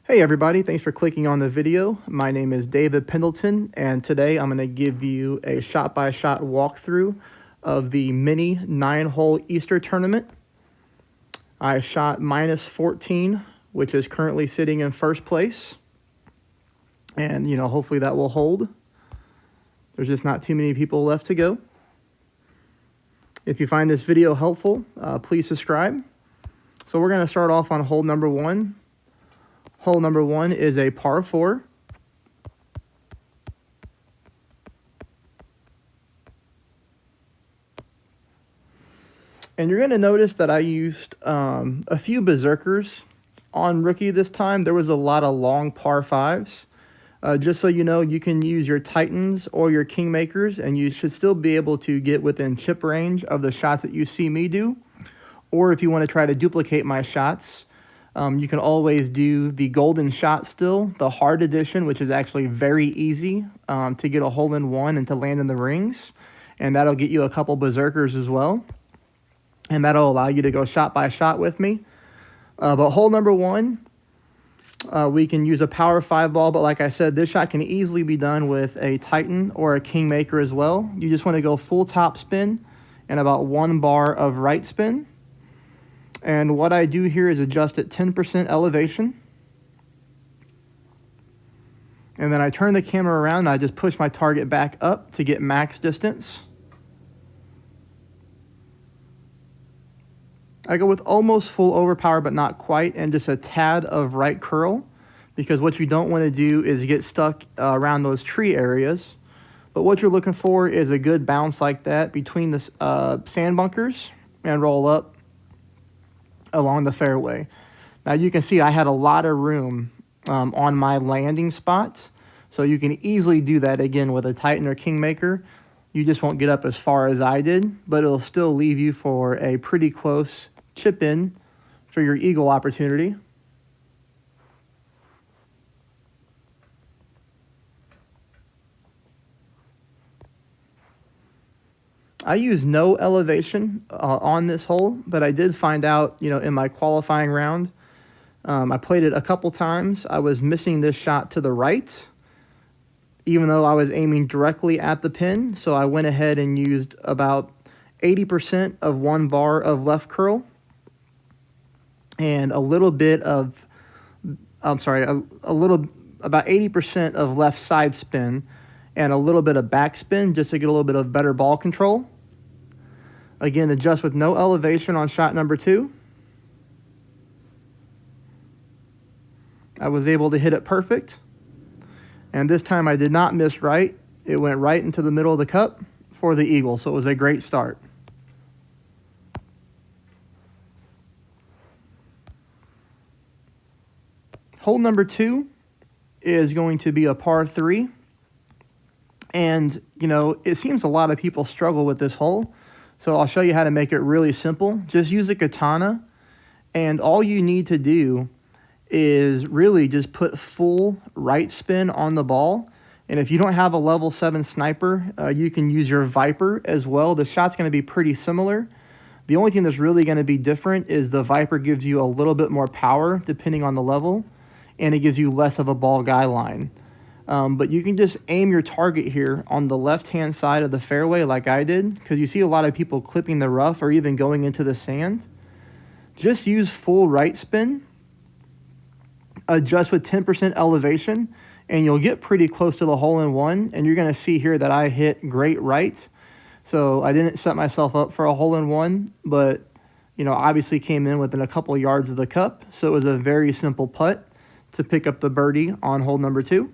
Hey everybody, thanks for clicking on the video. My name is David Pendleton, and today I'm going to give you a shot-by-shot walkthrough of the mini 9-hole Easter tournament. I shot -14, which is currently sitting in first place. And, hopefully that will hold. There's just not too many people left to go. If you find this video helpful, please subscribe. So we're going to start off on hole number 1. Hole number 1 is a par 4. And you're going to notice that I used a few berserkers on rookie this time. There was a lot of long par 5s. Just so you know, you can use your Titans or your Kingmakers, and you should still be able to get within chip range of the shots that you see me do. Or if you want to try to duplicate my shots, you can always do the golden shot still, the hard edition, which is actually very easy to get a hole-in-one and to land in the rings. And that'll get you a couple berserkers as well. And that'll allow you to go shot by shot with me. But hole number 1, we can use a power 5 ball. But like I said, this shot can easily be done with a Titan or a Kingmaker as well. You just want to go full top spin and about 1 bar of right spin. And what I do here is adjust at 10% elevation. And then I turn the camera around and I just push my target back up to get max distance. I go with almost full overpower, but not quite, and just a tad of right curl, because what you don't want to do is get stuck around those tree areas. But what you're looking for is a good bounce like that between the sand bunkers and roll up along the fairway. Now you can see I had a lot of room on my landing spot, so you can easily do that again with a Titan or Kingmaker. You just won't get up as far as I did, but it'll still leave you for a pretty close chip in for your eagle opportunity. I use no elevation on this hole, but I did find out, in my qualifying round, I played it a couple times. I was missing this shot to the right, even though I was aiming directly at the pin. So I went ahead and used about 80% of 1 bar of left curl and a little bit of, about 80% of left side spin and a little bit of backspin just to get a little bit of better ball control. Again, adjust with no elevation on shot number 2. I was able to hit it perfect. And this time I did not miss right. It went right into the middle of the cup for the eagle, so it was a great start. Hole number 2 is going to be a par 3. And, it seems a lot of people struggle with this hole. So I'll show you how to make it really simple. Just use a katana, and all you need to do is really just put full right spin on the ball. And if you don't have a level 7 sniper, you can use your Viper as well. The shot's going to be pretty similar. The only thing that's really going to be different is the Viper gives you a little bit more power depending on the level, and it gives you less of a ball guy line. But you can just aim your target here on the left-hand side of the fairway like I did, because you see a lot of people clipping the rough or even going into the sand. Just use full right spin, adjust with 10% elevation, and you'll get pretty close to the hole-in-one, and you're going to see here that I hit great right. So I didn't set myself up for a hole-in-one, but, obviously came in within a couple yards of the cup, so it was a very simple putt to pick up the birdie on hole number 2.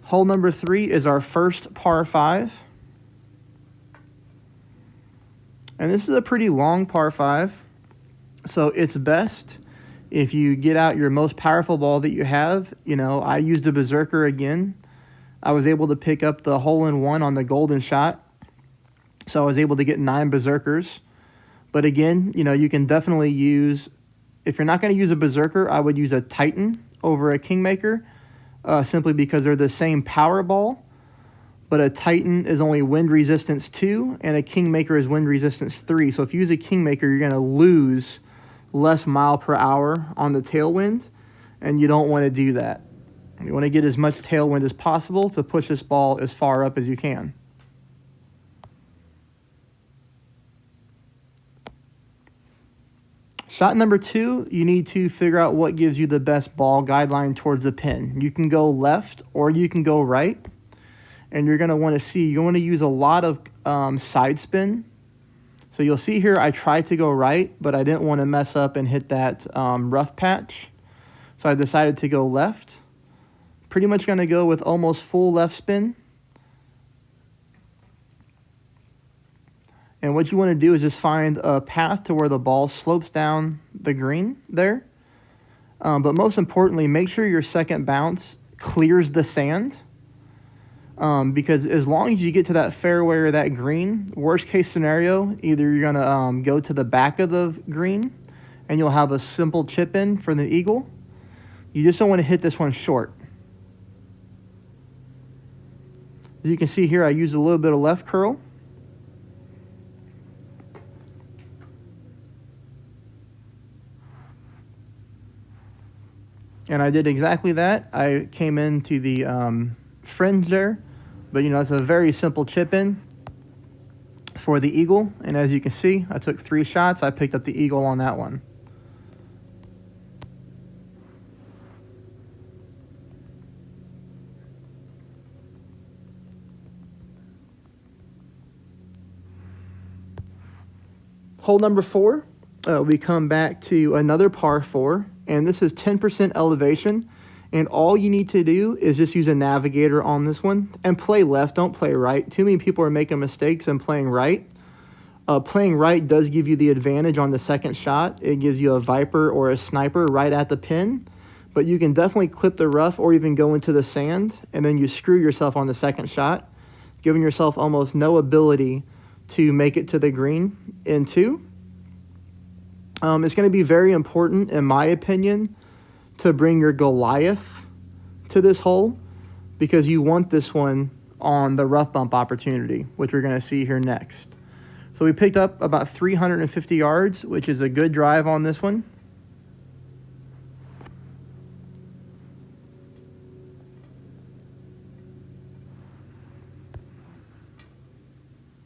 Hole number 3 is our first par 5. And this is a pretty long par 5. So it's best if you get out your most powerful ball that you have. I used a berserker again. I was able to pick up the hole-in-one on the golden shot. So I was able to get 9 berserkers. But again, you can definitely use, if you're not going to use a berserker, I would use a Titan over a Kingmaker. Simply because they're the same power ball, but a Titan is only wind resistance 2, and a Kingmaker is wind resistance 3. So if you use a Kingmaker, you're going to lose less mile per hour on the tailwind, and you don't want to do that. You want to get as much tailwind as possible to push this ball as far up as you can. Shot number 2, you need to figure out what gives you the best ball guideline towards the pin. You can go left or you can go right. And you're going to want to see, you want to use a lot of side spin. So you'll see here I tried to go right, but I didn't want to mess up and hit that rough patch. So I decided to go left. Pretty much going to go with almost full left spin. And what you want to do is just find a path to where the ball slopes down the green there. But most importantly, make sure your second bounce clears the sand. Because as long as you get to that fairway or that green, worst case scenario, either you're going to go to the back of the green and you'll have a simple chip in for the eagle. You just don't want to hit this one short. As you can see here, I used a little bit of left curl. And I did exactly that. I came into the fringe there. But, you know, it's a very simple chip in for the eagle. And as you can see, I took 3 shots. I picked up the eagle on that one. Hole number 4, we come back to another par 4. And this is 10% elevation. And all you need to do is just use a navigator on this one and play left. Don't play right. Too many people are making mistakes and playing right. Playing right does give you the advantage on the second shot. It gives you a Viper or a Sniper right at the pin. But you can definitely clip the rough or even go into the sand, and then you screw yourself on the second shot, giving yourself almost no ability to make it to the green in 2. It's going to be very important, in my opinion, to bring your Goliath to this hole, because you want this one on the rough bump opportunity, which we're going to see here next. So we picked up about 350 yards, which is a good drive on this one.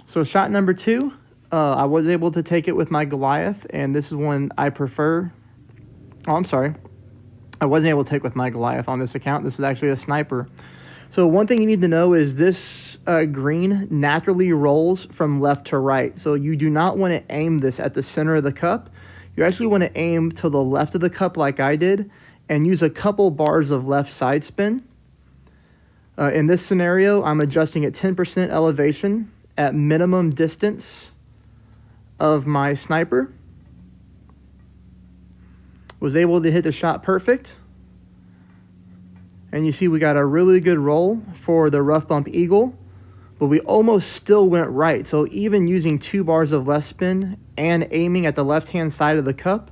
So shot number 2, I was able to take it with my Goliath, and this is one I prefer. Oh, I'm sorry. I wasn't able to take with my Goliath on this account. This is actually a Sniper. So one thing you need to know is this green naturally rolls from left to right. So you do not want to aim this at the center of the cup. You actually want to aim to the left of the cup like I did and use a couple bars of left side spin. In this scenario, I'm adjusting at 10% elevation at minimum distance of my Sniper. Was able to hit the shot perfect. And you see we got a really good roll for the rough bump eagle, but we almost still went right. So even using 2 bars of left spin and aiming at the left-hand side of the cup,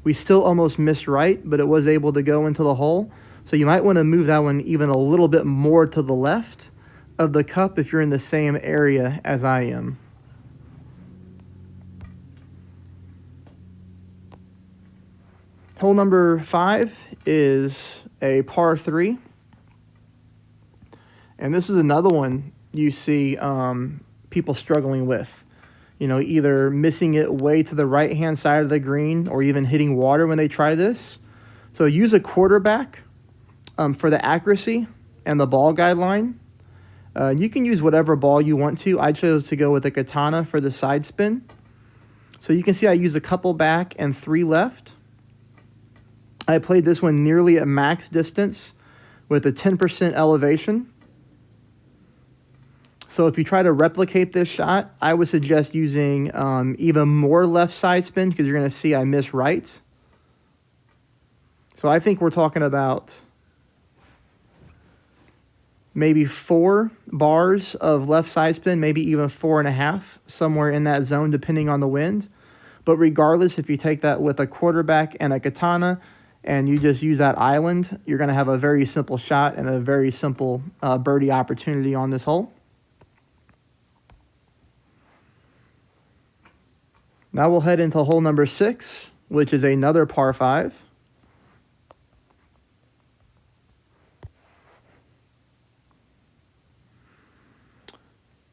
we still almost missed right, but it was able to go into the hole. So you might want to move that one even a little bit more to the left of the cup if you're in the same area as I am. Hole number 5 is a par 3. And this is another one you see people struggling with. You know, either missing it way to the right-hand side of the green or even hitting water when they try this. So use a quarterback for the accuracy and the ball guideline. You can use whatever ball you want to. I chose to go with a Katana for the side spin. So you can see I use a couple back and 3 left. I played this one nearly at max distance with a 10% elevation. So if you try to replicate this shot, I would suggest using even more left side spin, because you're going to see I miss right. So I think we're talking about maybe 4 bars of left side spin, maybe even 4.5, somewhere in that zone, depending on the wind. But regardless, if you take that with a quarterback and a Katana, and you just use that island, you're going to have a very simple shot and a very simple birdie opportunity on this hole. Now we'll head into hole number 6, which is another par 5.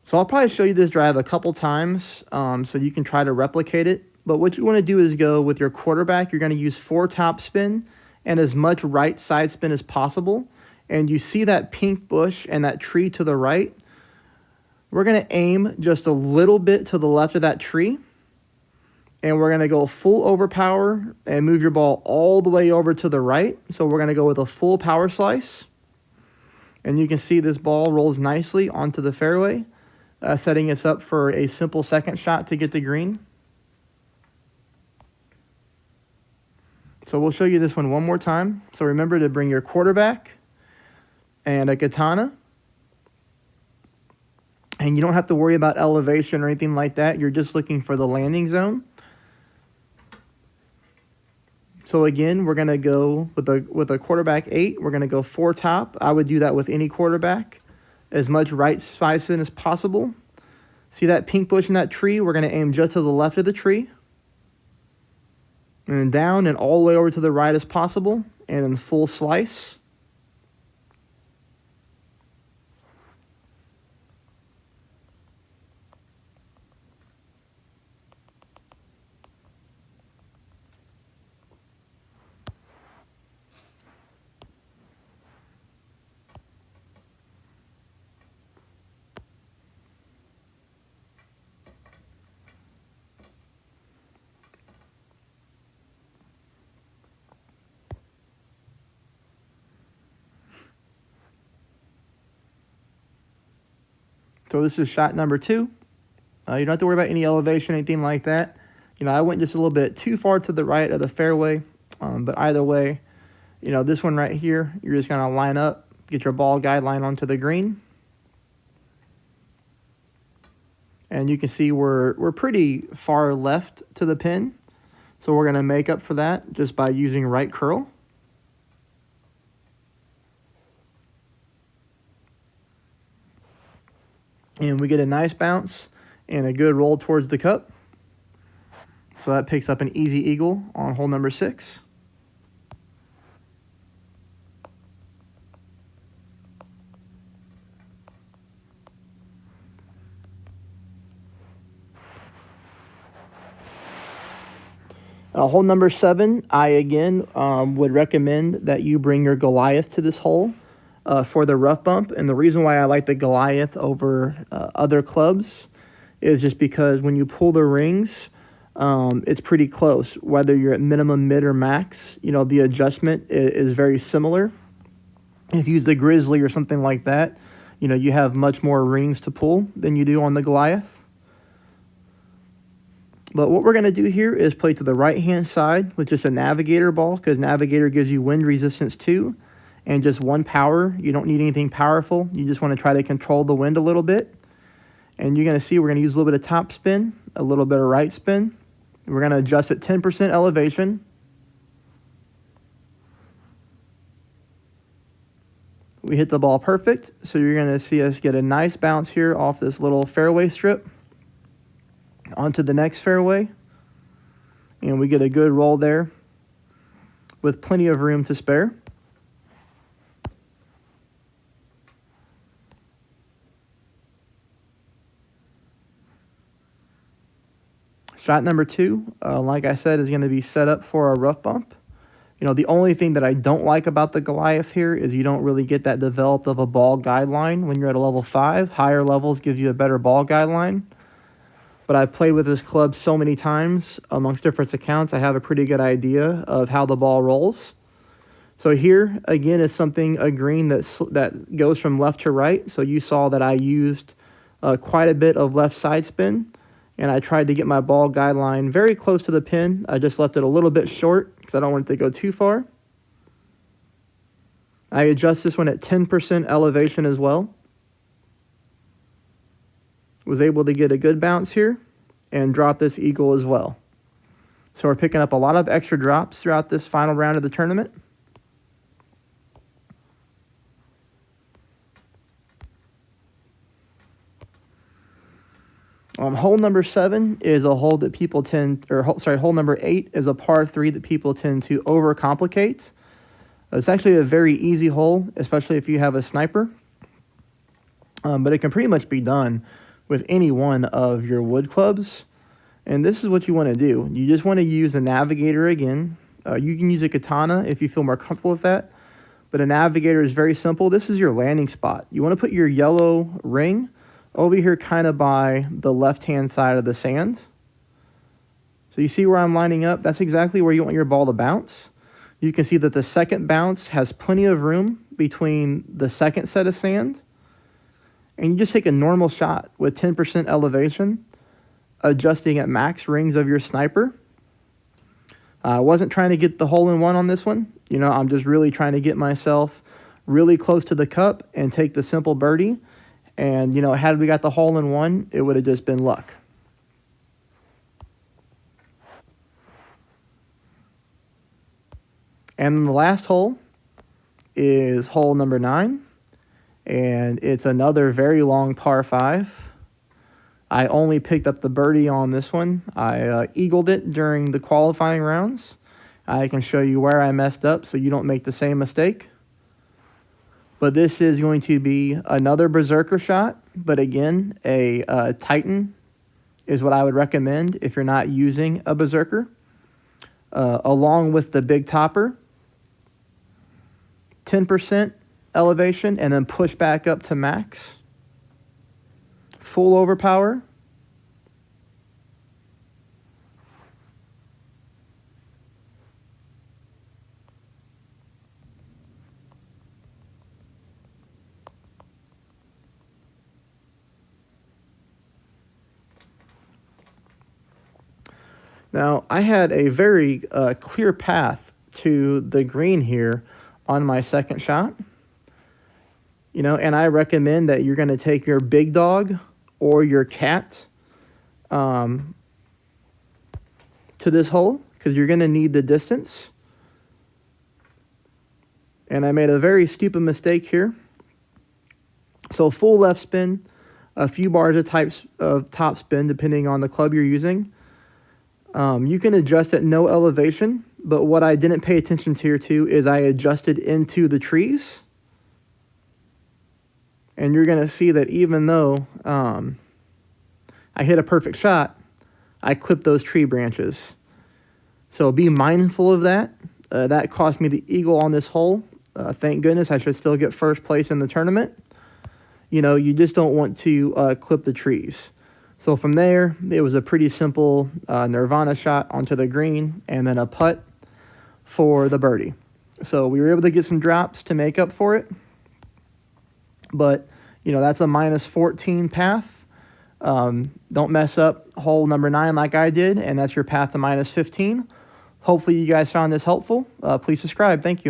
So I'll probably show you this drive a couple times so you can try to replicate it. But what you want to do is go with your quarterback. You're going to use 4 top spin and as much right side spin as possible. And you see that pink bush and that tree to the right. We're going to aim just a little bit to the left of that tree. And we're going to go full overpower and move your ball all the way over to the right. So we're going to go with a full power slice. And you can see this ball rolls nicely onto the fairway, setting us up for a simple second shot to get the green. So we'll show you this one more time. So remember to bring your quarterback and a katana. And you don't have to worry about elevation or anything like that. You're just looking for the landing zone. So again, we're going to go with a quarterback 8. We're going to go 4 top. I would do that with any quarterback. As much right side spin as possible. See that pink bush in that tree? We're going to aim just to the left of the tree. And then down and all the way over to the right as possible. And then full slice. So this is shot number 2. You don't have to worry about any elevation, anything like that. I went just a little bit too far to the right of the fairway. But either way, this one right here, you're just going to line up, get your ball guideline onto the green. And you can see we're pretty far left to the pin. So we're going to make up for that just by using right curl. And we get a nice bounce and a good roll towards the cup. So that picks up an easy eagle on hole number 6. Hole number 7, I again would recommend that you bring your Goliath to this hole for the rough bump. And the reason why I like the Goliath over other clubs is just because when you pull the rings, it's pretty close. Whether you're at minimum, mid, or max, the adjustment is very similar. If you use the Grizzly or something like that, you have much more rings to pull than you do on the Goliath. But what we're going to do here is play to the right-hand side with just a Navigator ball, because Navigator gives you wind resistance too, and just 1 power. You don't need anything powerful. You just want to try to control the wind a little bit. And you're going to see we're going to use a little bit of top spin, a little bit of right spin. We're going to adjust at 10% elevation. We hit the ball perfect, so you're going to see us get a nice bounce here off this little fairway strip onto the next fairway, and we get a good roll there with plenty of room to spare. Shot number 2, like I said, is going to be set up for a rough bump. The only thing that I don't like about the Goliath here is you don't really get that developed of a ball guideline when you're at a level 5. Higher levels give you a better ball guideline. But I've played with this club so many times amongst different accounts, I have a pretty good idea of how the ball rolls. So here, again, is a green that goes from left to right. So you saw that I used quite a bit of left side spin, and I tried to get my ball guideline very close to the pin. I just left it a little bit short because I don't want it to go too far. I adjust this one at 10% elevation as well. Was able to get a good bounce here and drop this eagle as well. So we're picking up a lot of extra drops throughout this final round of the tournament. Hole number 7 is a hole that people hole number 8 is a par 3 that people tend to overcomplicate. It's actually a very easy hole, especially if you have a sniper. But it can pretty much be done with any one of your wood clubs. And this is what you want to do. You just want to use a navigator again. You can use a katana if you feel more comfortable with that. But a navigator is very simple. This is your landing spot. You want to put your yellow ring over here kind of by the left-hand side of the sand. So you see where I'm lining up? That's exactly where you want your ball to bounce. You can see that the second bounce has plenty of room between the second set of sand. And you just take a normal shot with 10% elevation, adjusting at max rings of your sniper. I wasn't trying to get the hole-in-one on this one. You know, I'm just really trying to get myself really close to the cup and take the simple birdie. And, you know, had we got the hole-in-one, it would have just been luck. And then the last hole is hole number 9. And it's another very long par 5. I only picked up the birdie on this one. I eagled it during the qualifying rounds. I can show you where I messed up so you don't make the same mistake. But this is going to be another berserker shot. But again, a Titan is what I would recommend if you're not using a berserker. Along with the big topper. 10% elevation and then push back up to max. Full overpower. Now, I had a very clear path to the green here on my second shot. You know, and I recommend that you're going to take your big dog or your cat to this hole because you're going to need the distance. And I made a very stupid mistake here. So full left spin, a few bars of top spin depending on the club you're using. You can adjust at no elevation, but what I didn't pay attention to here too is I adjusted into the trees. And you're going to see that even though I hit a perfect shot, I clipped those tree branches. So be mindful of that. That cost me the eagle on this hole. Thank goodness, I should still get first place in the tournament. You know, you just don't want to clip the trees. So from there, it was a pretty simple Nirvana shot onto the green and then a putt for the birdie. So we were able to get some drops to make up for it. But, you know, that's a -14 path. Don't mess up hole number 9 like I did, and that's your path to -15. Hopefully you guys found this helpful. Please subscribe. Thank you.